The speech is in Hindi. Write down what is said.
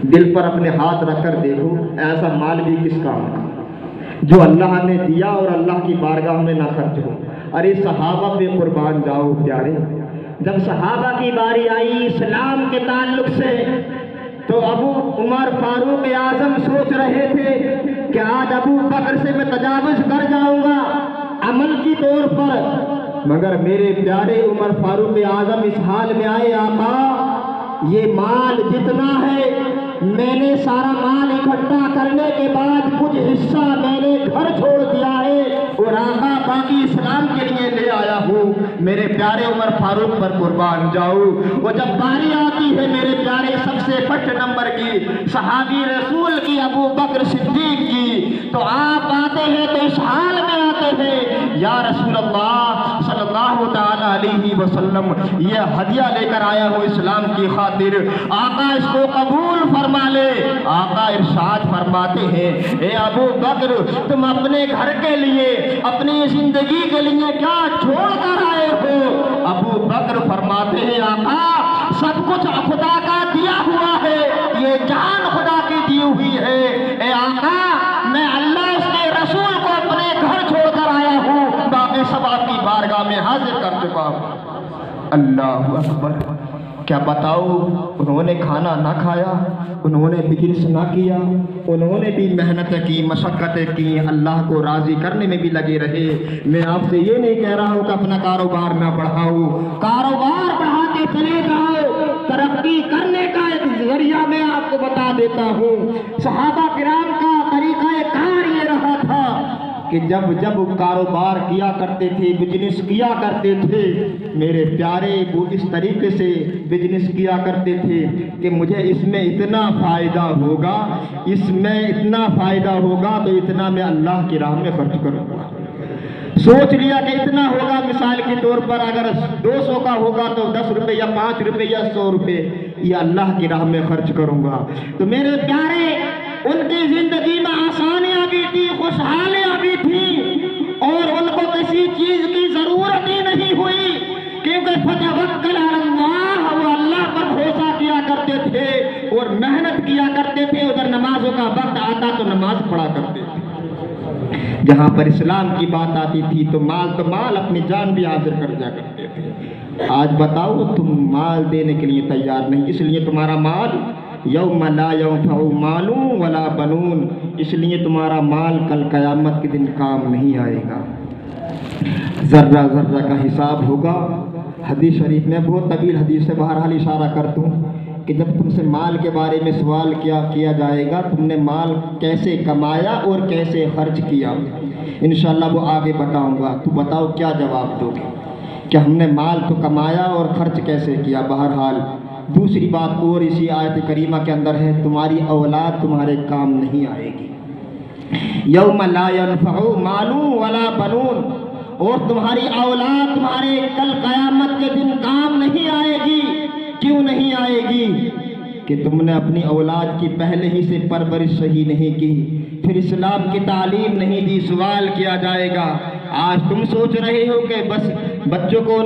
दिल पर अपने हाथ रखकर देखो, ऐसा माल भी किस काम का जो अल्लाह ने दिया और अल्लाह की बारगाह में ना खर्च हो। अरे सहाबा पे कुर्बान जाओ प्यारे। जब सहाबा की बारी आई इस्लाम के ताल्लुक से, तो अबू उमर फारूक आजम सोच रहे थे कि आज अबू बकर से मैं तजावुज कर जाऊंगा अमल की तौर पर, मगर मेरे प्यारे उमर फारूक आजम इस हाल में आए, आका ये माल जितना है मैंने सारा माल इकट्ठा करने के बाद कुछ हिस्सा मैंने घर छोड़ दिया है और आका बाकी इस्लाम के लिए ले आया हूँ। मेरे प्यारे उमर फारूक पर कुर्बान जाऊँ। वो जब बारी आती है मेरे प्यारे सबसे फर्स्ट नंबर की सहाबी रसूल की अबू बकर सिद्दीक की, तो आप आते हैं तो इस हाल में आते हैं, या रसूल अल्लाह सल्लल्लाहु तआला अलैहि वसल्लम ये हदिया लेकर आया हूँ इस्लाम की खातिर, आका इसको कबूल फरमा ले। आका इरशाद फरमाते हैं, ए अबू बकर तुम अपने घर के लिए अपनी जिंदगी के लिए क्या छोड़ कर आए हो? अबू बकर फरमाते हैं, आका सब कुछ खुदा का दिया हुआ है, ये जान खुदा की दी हुई है। ए आका मैं अल्लाह उसके रसूल को अपने घर छोड़कर आया हूँ, बाकी सब आपकी बारगाह में हाजिर कर चुका हूँ। अल्लाह अकबर। क्या बताओ, उन्होंने खाना ना खाया, उन्होंने बिजनेस ना किया, उन्होंने भी मेहनत की, मशक्क़तें की, अल्लाह को राज़ी करने में भी लगे रहे। मैं आपसे ये नहीं कह रहा हूँ कि अपना कारोबार ना बढ़ाओ, कारोबार बढ़ाते चले जाओ, तरक्की करने का एक जरिया मैं आपको बता देता हूँ। सहाबा किराम का तरीक़ा कार ये रहा था कि जब जब कारोबार किया करते थे, बिजनेस किया करते थे, मेरे प्यारे वो इस तरीके से बिजनेस किया करते थे कि मुझे इसमें इतना फ़ायदा होगा, इसमें इतना फ़ायदा होगा तो इतना मैं अल्लाह की राह में खर्च करूँगा। सोच लिया कि इतना होगा, मिसाल के तौर पर अगर 200 का होगा तो 10 रुपये या 5 रुपये या 100 रुपये ये अल्लाह की राह में खर्च करूँगा। तो मेरे प्यारे उनकी ज़िंदगी में आसानियाँ भी थी, खुशहालियाँ भी थी और उनको किसी चीज़ की ज़रूरत ही नहीं हुई, क्योंकि फतवक्कल अलल्लाह, वो अल्लाह पर भरोसा किया करते थे और मेहनत किया करते थे। उधर नमाजों का वक्त आता तो नमाज पढ़ा करते थे। जहाँ पर इस्लाम की बात आती थी तो माल अपनी जान भी हाजिर कर दिया करते थे। आज बताओ तुम माल देने के लिए तैयार नहीं, इसलिए तुम्हारा माल यौम ला यंफउ मालून वला बनून, इसलिए तुम्हारा माल कल क़यामत के दिन काम नहीं आएगा। ज़र्रा ज़र्रा का हिसाब होगा। हदीस शरीफ में बहुत तवील हदीस से बहरहाल इशारा कर दूँ कि जब तुमसे माल के बारे में सवाल किया जाएगा, तुमने माल कैसे कमाया और कैसे खर्च किया, इंशाअल्लाह वो आगे बताऊँगा। तो बताओ क्या जवाब दोगे कि हमने माल तो कमाया और खर्च कैसे किया। बहरहाल दूसरी बात और इसी आयत करीमा के अंदर है, तुम्हारी औलाद तुम्हारे काम नहीं आएगी। यौम ला यनफउ मालून वला बनून, और तुम्हारी औलाद तुम्हारे कल क़यामत के दिन काम नहीं आएगी। क्यों नहीं आएगी? कि तुमने अपनी औलाद की पहले ही से परवरिश सही नहीं की, फिर इस्लाम की तालीम नहीं दी, सवाल किया जाएगा। आज तुम सोच रहे हो कि बस बच्चों को